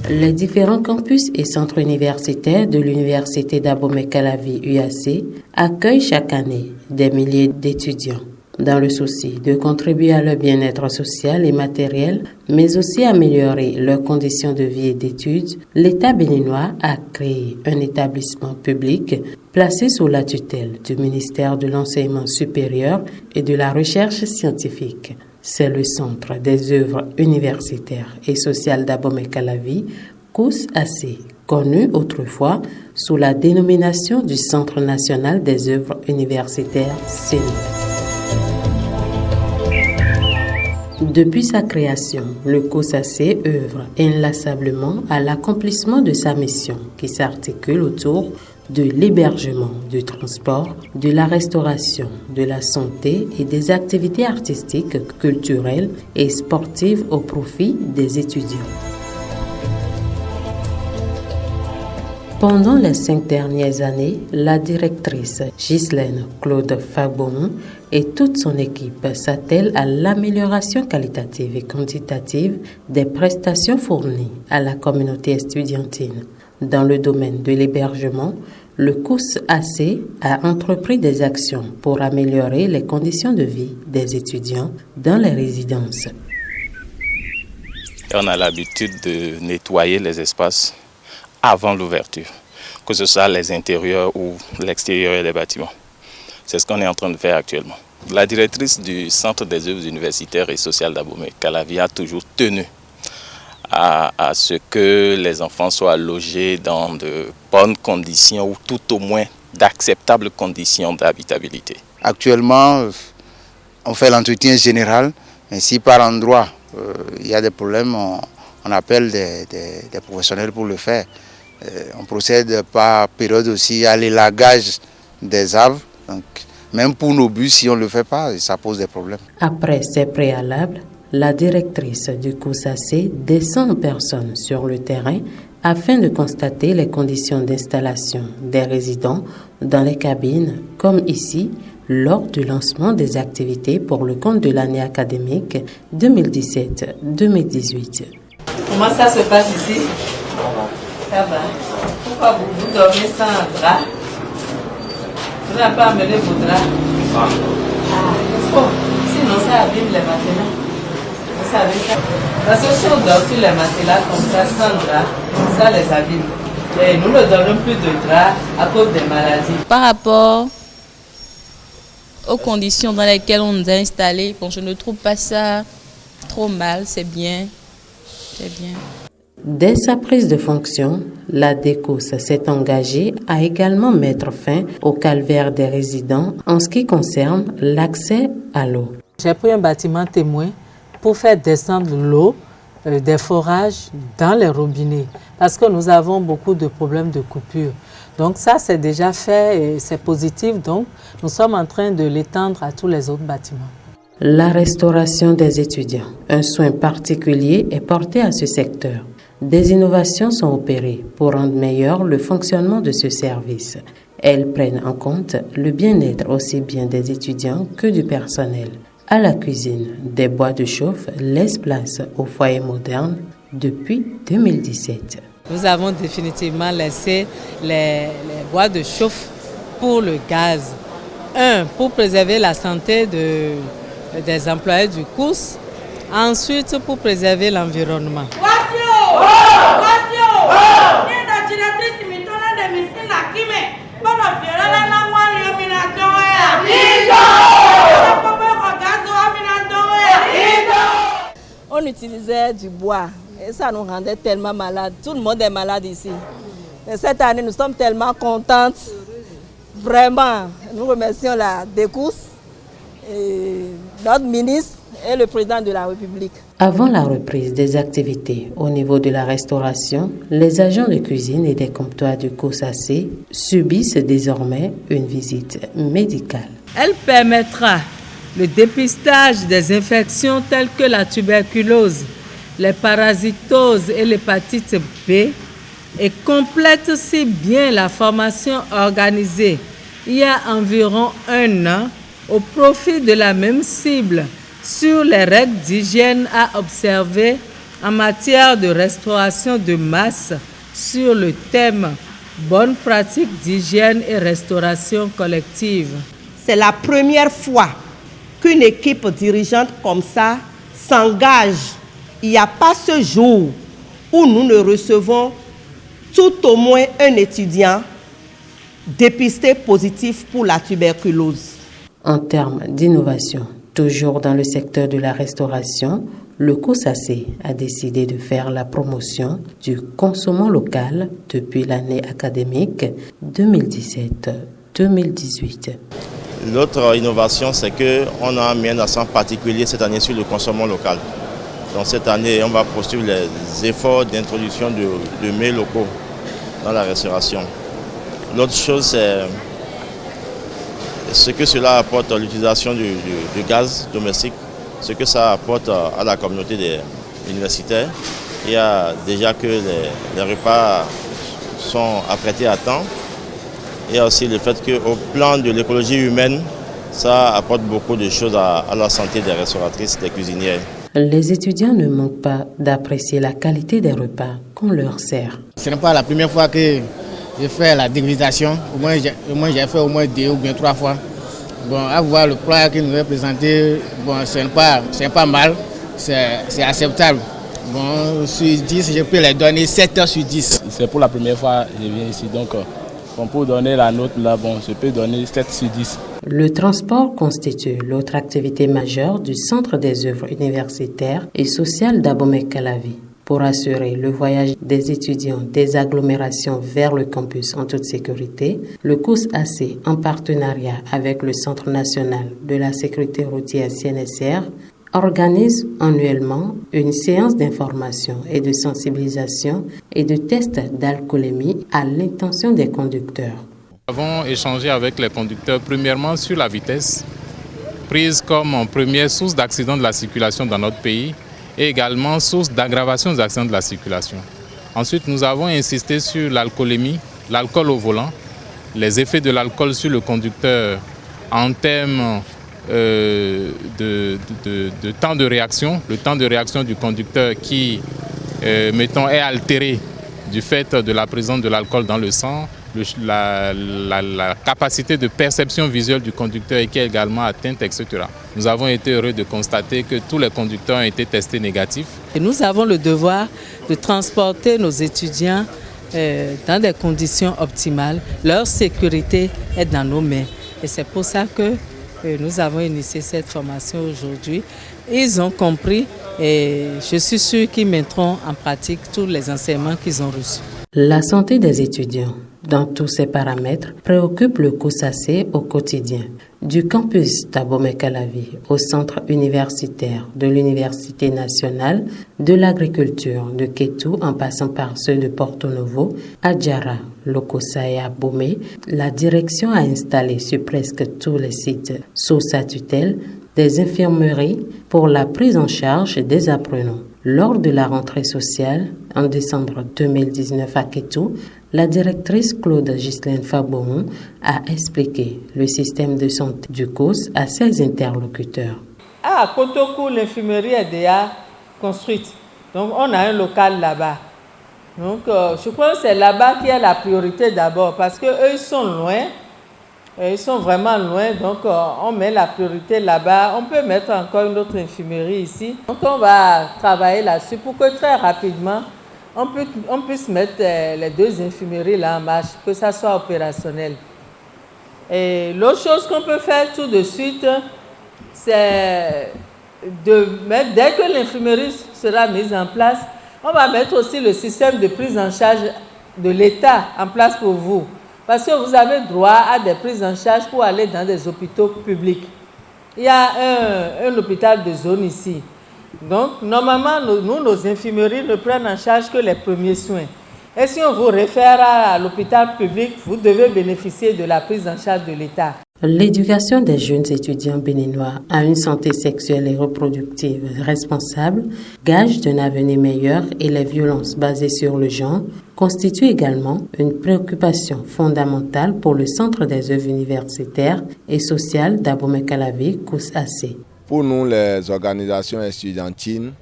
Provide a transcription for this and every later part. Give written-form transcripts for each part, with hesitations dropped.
Les différents campus et centres universitaires de l'Université d'Abomey-Calavi UAC accueillent chaque année des milliers d'étudiants. Dans le souci de contribuer à leur bien-être social et matériel, mais aussi améliorer leurs conditions de vie et d'études, l'État béninois a créé un établissement public placé sous la tutelle du ministère de l'Enseignement supérieur et de la Recherche scientifique. C'est le Centre des œuvres universitaires et sociales d'Abomey-Calavi, COUS-AC, connu autrefois sous la dénomination du Centre national des œuvres universitaires CENI. Depuis sa création, le COUS-AC œuvre inlassablement à l'accomplissement de sa mission qui s'articule autour de l'hébergement, du transport, de la restauration, de la santé et des activités artistiques, culturelles et sportives au profit des étudiants. Pendant les 5 dernières années, la directrice Ghislaine Claude Fagbon et toute son équipe s'attellent à l'amélioration qualitative et quantitative des prestations fournies à la communauté estudiantine. Dans le domaine de l'hébergement, le COUS-AC a entrepris des actions pour améliorer les conditions de vie des étudiants dans les résidences. On a l'habitude de nettoyer les espaces avant l'ouverture, que ce soit les intérieurs ou l'extérieur des bâtiments. C'est ce qu'on est en train de faire actuellement. La directrice du Centre des œuvres universitaires et sociales d'Abomey-Calavi a toujours tenu à ce que les enfants soient logés dans de bonnes conditions ou tout au moins d'acceptables conditions d'habitabilité. Actuellement, on fait l'entretien général, mais si par endroit il y a des problèmes, on appelle des professionnels pour le faire. On procède par période aussi à l'élagage des arbres. Donc, même pour nos bus, si on ne le fait pas, ça pose des problèmes. Après ces préalables, la directrice du COUS-AC descend en personne sur le terrain afin de constater les conditions d'installation des résidents dans les cabines, comme ici, lors du lancement des activités pour le compte de l'année académique 2017-2018. Comment ça se passe ici? Ça va. Pourquoi vous dormez sans drap? Vous n'avez pas amené vos draps? Sinon ça abîme les matelas. Vous savez ça? Parce que si on dort sur les matelas comme ça, sans drap, ça les abîme. Et nous ne donnons plus de draps à cause des maladies. Par rapport aux conditions dans lesquelles on nous a installés, bon, je ne trouve pas ça trop mal, c'est bien. C'est bien. Dès sa prise de fonction, la DECOUS s'est engagée à également mettre fin au calvaire des résidents en ce qui concerne l'accès à l'eau. J'ai pris un bâtiment témoin pour faire descendre l'eau des forages dans les robinets parce que nous avons beaucoup de problèmes de coupure. Donc ça, c'est déjà fait et c'est positif. Donc nous sommes en train de l'étendre à tous les autres bâtiments. La restauration des étudiants, un soin particulier est porté à ce secteur. Des innovations sont opérées pour rendre meilleur le fonctionnement de ce service. Elles prennent en compte le bien-être aussi bien des étudiants que du personnel. À la cuisine, des bois de chauffe laissent place au foyer moderne depuis 2017. Nous avons définitivement laissé les bois de chauffe pour le gaz. Pour préserver la santé des employés du COUS. Ensuite, pour préserver l'environnement. On utilisait du bois et ça nous rendait tellement malades. Tout le monde est malade ici. Et cette année, nous sommes tellement contentes. Vraiment, nous remercions la DECOUS, et notre ministre et le président de la République. Avant la reprise des activités au niveau de la restauration, les agents de cuisine et des comptoirs du COUS-AC subissent désormais une visite médicale. Elle permettra le dépistage des infections telles que la tuberculose, les parasitoses et l'hépatite B et complète si bien la formation organisée il y a environ 1 an au profit de la même cible sur les règles d'hygiène à observer en matière de restauration de masse sur le thème « Bonnes pratiques d'hygiène et restauration collective ». C'est la première fois qu'une équipe dirigeante comme ça s'engage. Il n'y a pas ce jour où nous ne recevons tout au moins un étudiant dépisté positif pour la tuberculose. En termes d'innovation, toujours dans le secteur de la restauration, le COSACE a décidé de faire la promotion du consommant local depuis l'année académique 2017-2018. L'autre innovation, c'est qu'on a mis un accent particulier cette année sur le consommant local. Donc cette année, on va poursuivre les efforts d'introduction de mets locaux dans la restauration. L'autre chose, c'est ce que cela apporte à l'utilisation du gaz domestique, ce que ça apporte à la communauté des universitaires. Il y a déjà que les repas sont apprêtés à temps. Il y a aussi le fait qu'au plan de l'écologie humaine, ça apporte beaucoup de choses à la santé des restauratrices, des cuisinières. Les étudiants ne manquent pas d'apprécier la qualité des repas qu'on leur sert. Ce n'est pas la première fois que je fais la dégustation. Au moins j'ai fait au moins 2 ou bien 3 fois. Bon, à voir le plat qu'il nous est présenté, bon, c'est pas mal, c'est acceptable. Bon, sur 10, je peux les donner 7 sur 10. C'est pour la première fois que je viens ici, donc pour donner la note là, bon, je peux donner 7 sur 10. Le transport constitue l'autre activité majeure du Centre des œuvres universitaires et sociales d'Abomey-Calavi. Pour assurer le voyage des étudiants des agglomérations vers le campus en toute sécurité, le COSACE, en partenariat avec le Centre national de la sécurité routière CNSR, organise annuellement une séance d'information et de sensibilisation et de tests d'alcoolémie à l'intention des conducteurs. Nous avons échangé avec les conducteurs premièrement sur la vitesse, prise comme première source d'accident de la circulation dans notre pays et également source d'aggravation des accidents de la circulation. Ensuite, nous avons insisté sur l'alcoolémie, l'alcool au volant, les effets de l'alcool sur le conducteur en termes de temps de réaction, le temps de réaction du conducteur qui, mettons, est altéré du fait de la présence de l'alcool dans le sang, la capacité de perception visuelle du conducteur qui est également atteinte, etc. Nous avons été heureux de constater que tous les conducteurs ont été testés négatifs. Et nous avons le devoir de transporter nos étudiants dans des conditions optimales. Leur sécurité est dans nos mains. Et c'est pour ça que nous avons initié cette formation aujourd'hui. Ils ont compris et je suis sûr qu'ils mettront en pratique tous les enseignements qu'ils ont reçus. La santé des étudiants, dans tous ces paramètres, préoccupe le COSACE au quotidien. Du campus d'Abomey-Calavi au centre universitaire de l'Université nationale de l'agriculture de Kétou en passant par ceux de Porto Novo, Adjara, Lokossa et Abomey, la direction a installé sur presque tous les sites sous sa tutelle des infirmeries pour la prise en charge des apprenants. Lors de la rentrée sociale, en décembre 2019 à Kétou, la directrice Claude Ghislaine Faboron a expliqué le système de santé du COS à ses interlocuteurs. À Kotokou, l'infirmerie est déjà construite. Donc, on a un local là-bas. Donc, je crois que c'est là-bas qui est la priorité d'abord parce qu'eux, ils sont loin. Ils sont vraiment loin. Donc, on met la priorité là-bas. On peut mettre encore une autre infirmerie ici. Donc, on va travailler là-dessus pour que très rapidement, on puisse mettre les 2 infirmeries là en marche, que ça soit opérationnel. Et l'autre chose qu'on peut faire tout de suite, c'est de mettre, dès que l'infirmerie sera mise en place, on va mettre aussi le système de prise en charge de l'État en place pour vous. Parce que vous avez droit à des prises en charge pour aller dans des hôpitaux publics. Il y a un hôpital de zone ici. Donc, normalement, nos infirmeries ne prennent en charge que les premiers soins. Et si on vous réfère à l'hôpital public, vous devez bénéficier de la prise en charge de l'État. L'éducation des jeunes étudiants béninois à une santé sexuelle et reproductive responsable, gage d'un avenir meilleur et les violences basées sur le genre constituent également une préoccupation fondamentale pour le Centre des œuvres universitaires et sociales d'Abomey-Calavi, COSACE. Pour nous, les organisations estudiantines,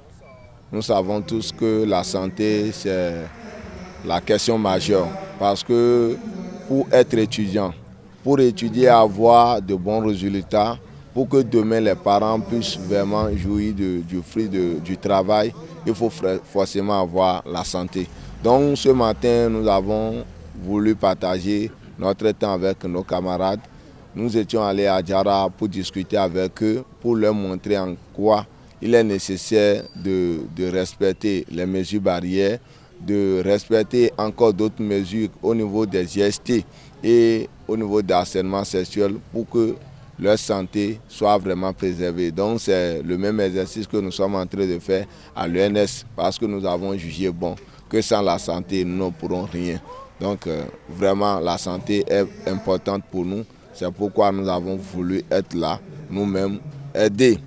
nous savons tous que la santé, c'est la question majeure. Parce que pour être étudiant, pour étudier et avoir de bons résultats, pour que demain les parents puissent vraiment jouir du fruit du travail, il faut forcément avoir la santé. Donc ce matin, nous avons voulu partager notre temps avec nos camarades. Nous étions allés à Djara pour discuter avec eux, pour leur montrer en quoi il est nécessaire de respecter les mesures barrières, de respecter encore d'autres mesures au niveau des GST et au niveau du harcèlement sexuel pour que leur santé soit vraiment préservée. Donc c'est le même exercice que nous sommes en train de faire à l'ENS parce que nous avons jugé bon que sans la santé, nous ne pourrons rien. Donc vraiment la santé est importante pour nous. C'est pourquoi nous avons voulu être là, nous-mêmes, aider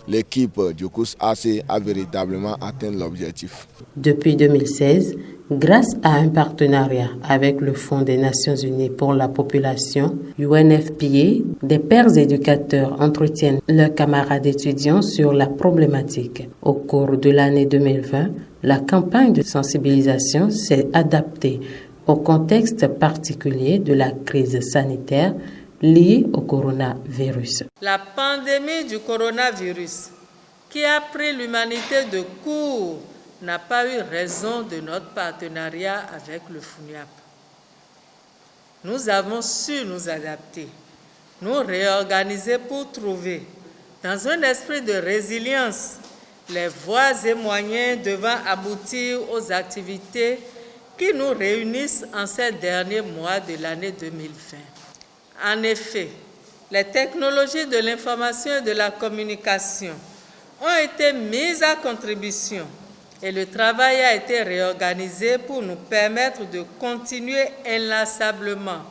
l'équipe du COUS AC a véritablement atteint l'objectif. Depuis 2016, grâce à un partenariat avec le Fonds des Nations Unies pour la population, UNFPA, des pères éducateurs entretiennent leurs camarades étudiants sur la problématique. Au cours de l'année 2020, la campagne de sensibilisation s'est adaptée au contexte particulier de la crise sanitaire liée au coronavirus. La pandémie du coronavirus qui a pris l'humanité de court n'a pas eu raison de notre partenariat avec le FUNIAP. Nous avons su nous adapter, nous réorganiser pour trouver, dans un esprit de résilience, les voies et moyens devant aboutir aux activités qui nous réunissent en ces derniers mois de l'année 2020. En effet, les technologies de l'information et de la communication ont été mises à contribution et le travail a été réorganisé pour nous permettre de continuer inlassablement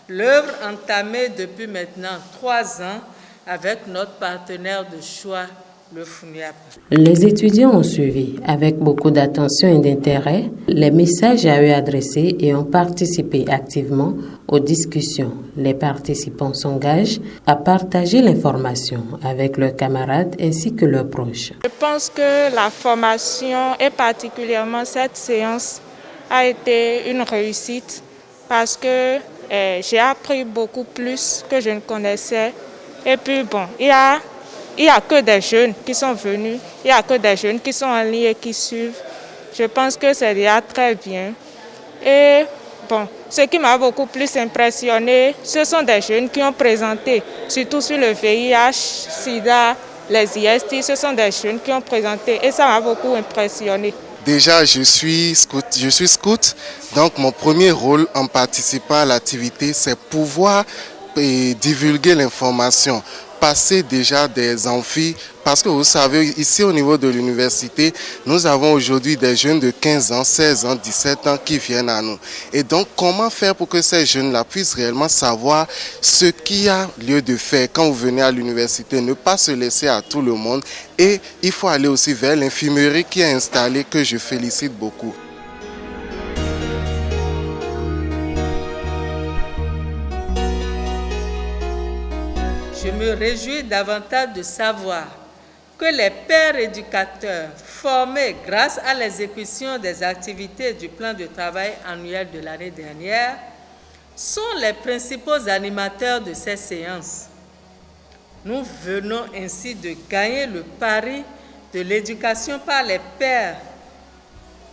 l'œuvre entamée depuis maintenant 3 ans avec notre partenaire de choix, le FUNIAP. Les étudiants ont suivi avec beaucoup d'attention et d'intérêt les messages à eux adressés et ont participé activement aux discussions. Les participants s'engagent à partager l'information avec leurs camarades ainsi que leurs proches. Je pense que la formation et particulièrement cette séance a été une réussite parce que j'ai appris beaucoup plus que je ne connaissais. Et puis bon, il y a que des jeunes qui sont venus, il n'y a que des jeunes qui sont en ligne et qui suivent. Je pense que c'est déjà très bien. Et bon, ce qui m'a beaucoup plus impressionné, ce sont des jeunes qui ont présenté, surtout sur le VIH, SIDA, les IST, ce sont des jeunes qui ont présenté et ça m'a beaucoup impressionné. Déjà, je suis scout, donc mon premier rôle en participant à l'activité, c'est pouvoir divulguer l'information. Passer déjà des amphis, parce que vous savez, ici au niveau de l'université, nous avons aujourd'hui des jeunes de 15 ans, 16 ans, 17 ans qui viennent à nous. Et donc, comment faire pour que ces jeunes-là puissent réellement savoir ce qu'il y a lieu de faire quand vous venez à l'université, ne pas se laisser à tout le monde. Et il faut aller aussi vers l'infirmerie qui est installée, que je félicite beaucoup. Je me réjouis davantage de savoir que les pères éducateurs formés grâce à l'exécution des activités du plan de travail annuel de l'année dernière sont les principaux animateurs de ces séances. Nous venons ainsi de gagner le pari de l'éducation par les pairs,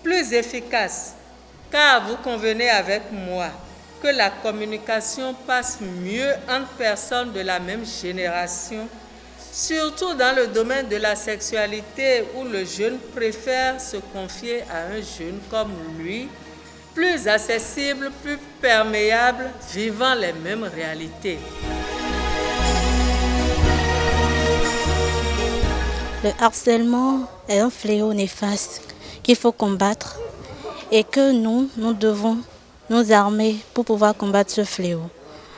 plus efficace, car vous convenez avec moi que la communication passe mieux entre personnes de la même génération, surtout dans le domaine de la sexualité où le jeune préfère se confier à un jeune comme lui, plus accessible, plus perméable, vivant les mêmes réalités. Le harcèlement est un fléau néfaste qu'il faut combattre et que nous devons nous armer pour pouvoir combattre ce fléau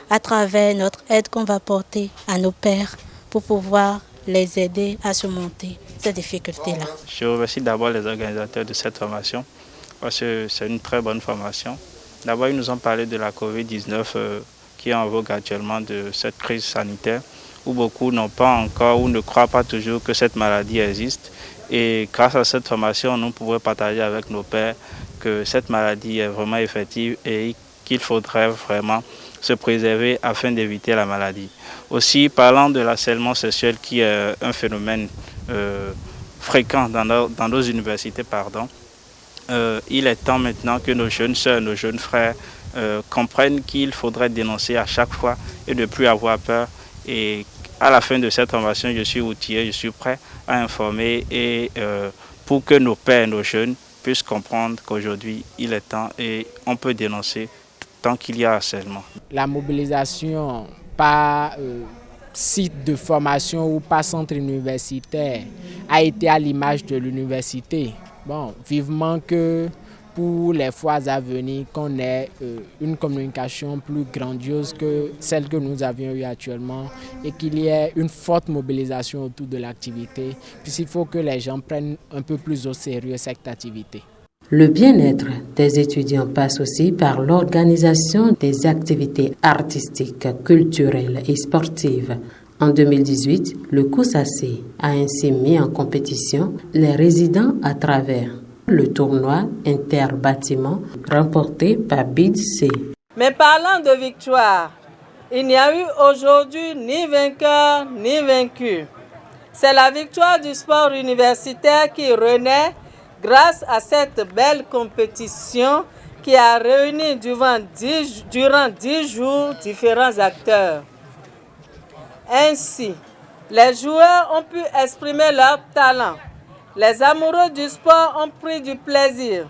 à travers notre aide qu'on va porter à nos pères pour pouvoir les aider à surmonter ces difficultés-là. Je remercie d'abord les organisateurs de cette formation parce que c'est une très bonne formation. D'abord, ils nous ont parlé de la COVID-19 qui est en vogue actuellement, de cette crise sanitaire où beaucoup n'ont pas encore ou ne croient pas toujours que cette maladie existe. Et grâce à cette formation, nous pouvons partager avec nos pairs que cette maladie est vraiment effective et qu'il faudrait vraiment se préserver afin d'éviter la maladie. Aussi, parlant de l'harcèlement sexuel qui est un phénomène fréquent dans nos universités, il est temps maintenant que nos jeunes sœurs, nos jeunes frères comprennent qu'il faudrait dénoncer à chaque fois et ne plus avoir peur. Et à la fin de cette formation, je suis outillé, je suis prêt à informer et pour que nos pères, nos jeunes puissent comprendre qu'aujourd'hui, il est temps et on peut dénoncer tant qu'il y a harcèlement. La mobilisation par site de formation ou par centre universitaire a été à l'image de l'université. Bon, vivement que pour les fois à venir, qu'on ait une communication plus grandiose que celle que nous avions eue actuellement et qu'il y ait une forte mobilisation autour de l'activité, puisqu'il faut que les gens prennent un peu plus au sérieux cette activité. Le bien-être des étudiants passe aussi par l'organisation des activités artistiques, culturelles et sportives. En 2018, le COSACE a ainsi mis en compétition les résidents à travers le tournoi interbâtiment remporté par BIDC. Mais parlant de victoire, il n'y a eu aujourd'hui ni vainqueur ni vaincu. C'est la victoire du sport universitaire qui renaît grâce à cette belle compétition qui a réuni durant 10 jours différents acteurs. Ainsi, les joueurs ont pu exprimer leur talent. Les amoureux du sport ont pris du plaisir.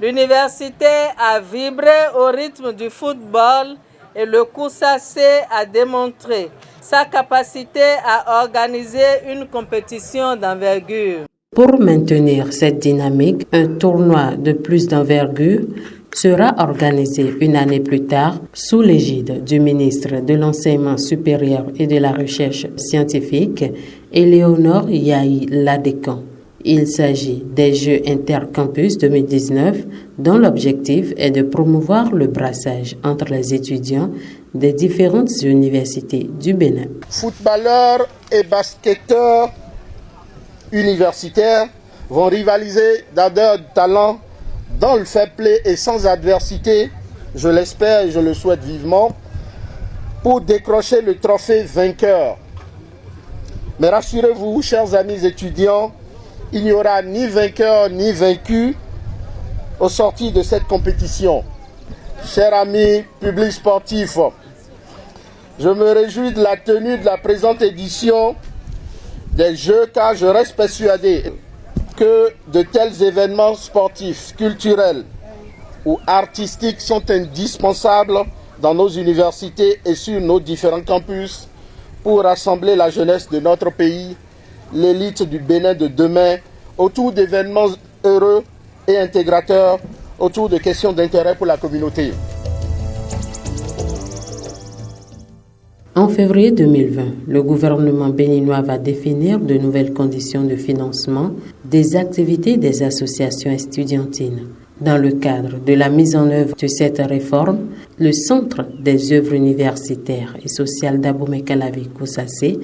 L'université a vibré au rythme du football et le COSACE a démontré sa capacité à organiser une compétition d'envergure. Pour maintenir cette dynamique, un tournoi de plus d'envergure sera organisé une année plus tard sous l'égide du ministre de l'Enseignement supérieur et de la Recherche scientifique, Éléonore Yahi Ladécan. Il s'agit des Jeux Intercampus 2019 dont l'objectif est de promouvoir le brassage entre les étudiants des différentes universités du Bénin. Footballeurs et basketteurs universitaires vont rivaliser d'ardeur de talent dans le fair play et sans adversité, je l'espère et je le souhaite vivement, pour décrocher le trophée vainqueur. Mais rassurez-vous, chers amis étudiants, il n'y aura ni vainqueur ni vaincu au sorti de cette compétition. Chers amis publics sportifs, je me réjouis de la tenue de la présente édition des Jeux car je reste persuadé que de tels événements sportifs, culturels ou artistiques sont indispensables dans nos universités et sur nos différents campus pour rassembler la jeunesse de notre pays, l'élite du Bénin de demain, autour d'événements heureux et intégrateurs, autour de questions d'intérêt pour la communauté. En février 2020, le gouvernement béninois va définir de nouvelles conditions de financement des activités des associations estudiantines. Dans le cadre de la mise en œuvre de cette réforme, le Centre des œuvres universitaires et sociales d'Abomey-Calavi COSACE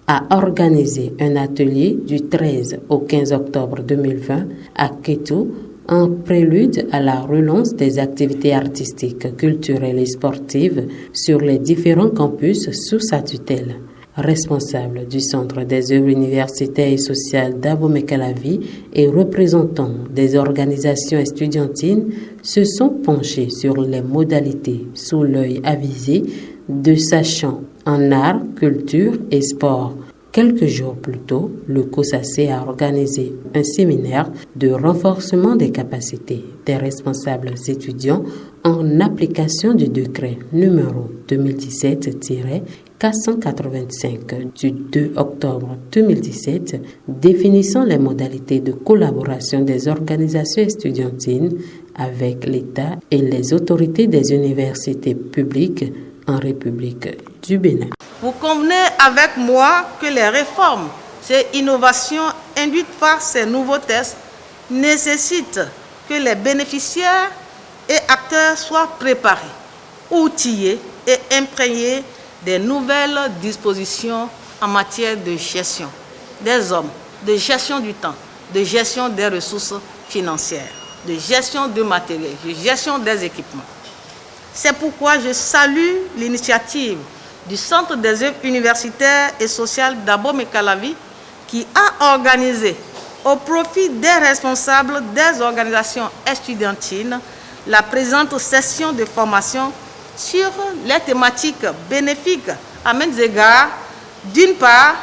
a organisé un atelier du 13 au 15 octobre 2020 à Kétou, en prélude à la relance des activités artistiques, culturelles et sportives sur les différents campus sous sa tutelle. Responsable du Centre des œuvres universitaires et sociales d'Abomey-Calavi et représentants des organisations estudiantines se sont penchés sur les modalités sous l'œil avisé de sachants en art, culture et sport. Quelques jours plus tôt, le COSACE a organisé un séminaire de renforcement des capacités des responsables étudiants en application du décret numéro 2017-485 du 2 octobre 2017 définissant les modalités de collaboration des organisations estudiantines avec l'État et les autorités des universités publiques en République du Bénin. Vous convenez avec moi que les réformes et innovations induites par ces nouveaux tests nécessitent que les bénéficiaires et acteurs soient préparés, outillés et imprégnés des nouvelles dispositions en matière de gestion des hommes, de gestion du temps, de gestion des ressources financières, de gestion du matériel, de gestion des équipements. C'est pourquoi je salue l'initiative du Centre des œuvres universitaires et sociales d'Abomey-Calavi qui a organisé au profit des responsables des organisations estudiantines la présente session de formation sur les thématiques bénéfiques à maints égards. D'une part,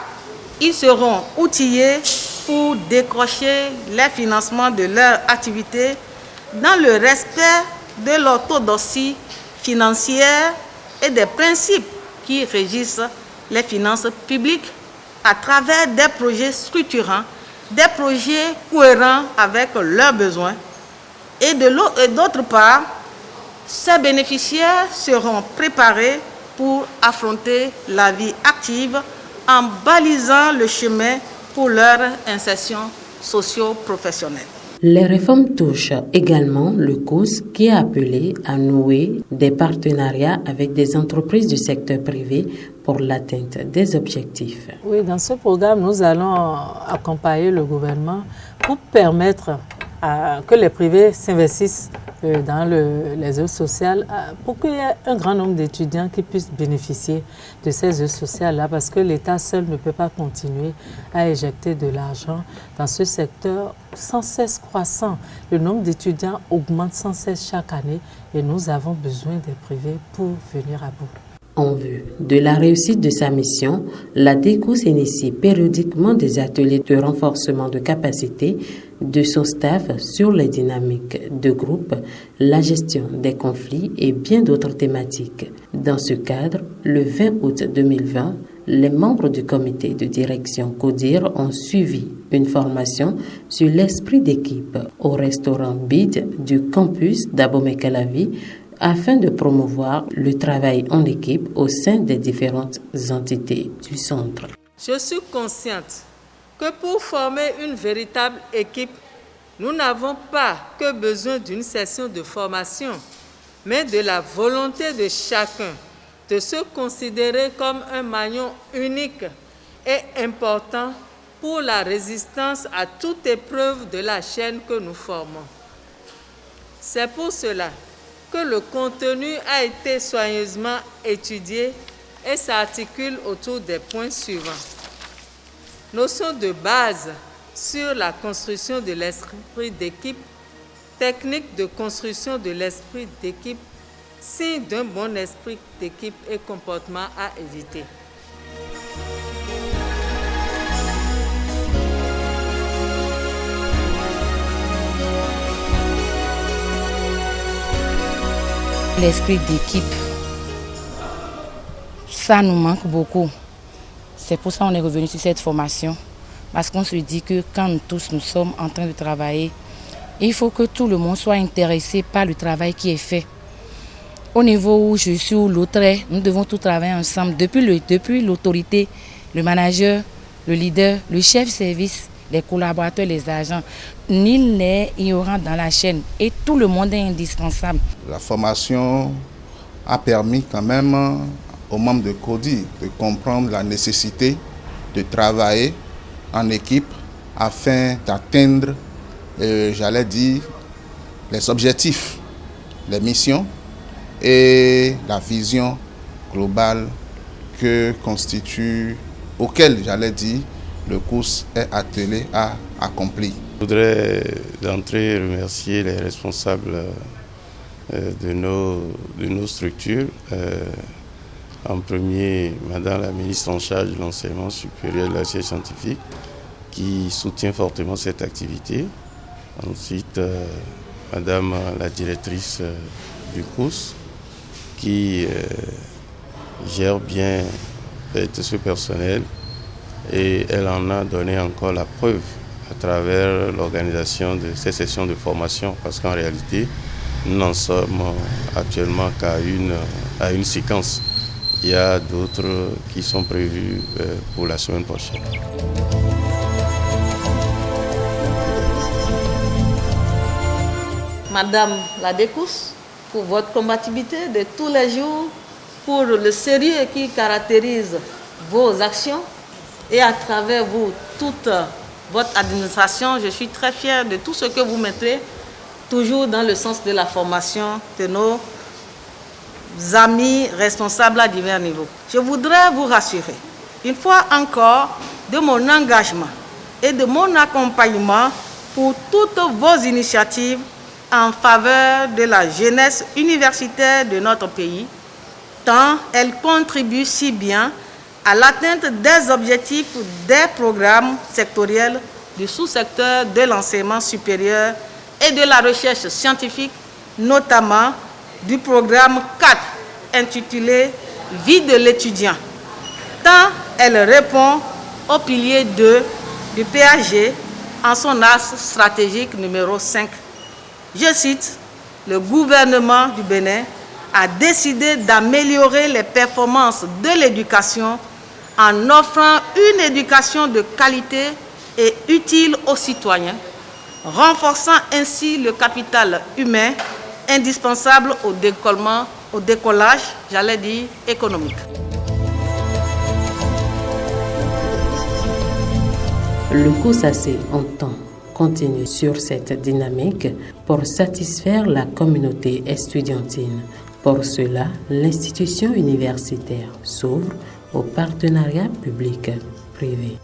ils seront outillés pour décrocher les financements de leur activité dans le respect de l'orthodoxie financière et des principes qui régissent les finances publiques à travers des projets structurants, des projets cohérents avec leurs besoins. Et d'autre part, ces bénéficiaires seront préparés pour affronter la vie active en balisant le chemin pour leur insertion socio-professionnelle. Les réformes touchent également le COUS qui est appelé à nouer des partenariats avec des entreprises du secteur privé pour l'atteinte des objectifs. Oui, dans ce programme, nous allons accompagner le gouvernement pour permettre que les privés s'investissent dans les œuvres sociales pour qu'il y ait un grand nombre d'étudiants qui puissent bénéficier de ces œuvres sociales-là parce que l'État seul ne peut pas continuer à éjecter de l'argent dans ce secteur sans cesse croissant. Le nombre d'étudiants augmente sans cesse chaque année et nous avons besoin des privés pour venir à bout. En vue de la réussite de sa mission, la DECOUS initie périodiquement des ateliers de renforcement de capacité de son staff sur les dynamiques de groupe, la gestion des conflits et bien d'autres thématiques. Dans ce cadre, le 20 août 2020, les membres du comité de direction CODIR ont suivi une formation sur l'esprit d'équipe au restaurant BID du campus d'Abomey-Calavi afin de promouvoir le travail en équipe au sein des différentes entités du centre. Je suis consciente que pour former une véritable équipe, nous n'avons pas que besoin d'une session de formation, mais de la volonté de chacun de se considérer comme un maillon unique et important pour la résistance à toute épreuve de la chaîne que nous formons. C'est pour cela que le contenu a été soigneusement étudié et s'articule autour des points suivants. Notion de base sur la construction de l'esprit d'équipe, technique de construction de l'esprit d'équipe, signe d'un bon esprit d'équipe et comportement à éviter. L'esprit d'équipe, ça nous manque beaucoup. C'est pour ça qu'on est revenu sur cette formation. Parce qu'on se dit que quand nous tous nous sommes en train de travailler, il faut que tout le monde soit intéressé par le travail qui est fait. Au niveau où je suis ou l'autre est, nous devons tous travailler ensemble. Depuis l'autorité, le manager, le leader, le chef de service, les collaborateurs, les agents. Nul n'est ignorant dans la chaîne et tout le monde est indispensable. La formation a permis quand même aux membres de CODIR de comprendre la nécessité de travailler en équipe afin d'atteindre, j'allais dire, les objectifs, les missions et la vision globale que constitue, auquel, j'allais dire, le COUS est attelé à accomplir. Je voudrais d'entrée remercier les responsables de nos structures. En premier, Madame la ministre en charge de l'enseignement supérieur et de la recherche scientifique qui soutient fortement cette activité. Ensuite, Madame la directrice du COUS qui gère bien tout ce personnel et elle en a donné encore la preuve à travers l'organisation de ces sessions de formation parce qu'en réalité, nous n'en sommes actuellement qu'à une séquence. Il y a d'autres qui sont prévus pour la semaine prochaine. Madame la DECOUS, pour votre combativité de tous les jours, pour le sérieux qui caractérise vos actions et à travers vous toute votre administration. Je suis très fière de tout ce que vous mettez, toujours dans le sens de la formation de nos amis responsables à divers niveaux. Je voudrais vous rassurer, une fois encore, de mon engagement et de mon accompagnement pour toutes vos initiatives en faveur de la jeunesse universitaire de notre pays, tant elle contribue si bien à l'atteinte des objectifs des programmes sectoriels du sous-secteur de l'enseignement supérieur et de la recherche scientifique, notamment du programme 4 intitulé « Vie de l'étudiant », tant elle répond au pilier 2 du PAG en son axe stratégique numéro 5. Je cite, « Le gouvernement du Bénin a décidé d'améliorer les performances de l'éducation en offrant une éducation de qualité et utile aux citoyens, renforçant ainsi le capital humain indispensable au décollage, j'allais dire, économique. » Le COSACE entend continuer sur cette dynamique pour satisfaire la communauté estudiantine. Pour cela, l'institution universitaire s'ouvre au partenariat public-privé.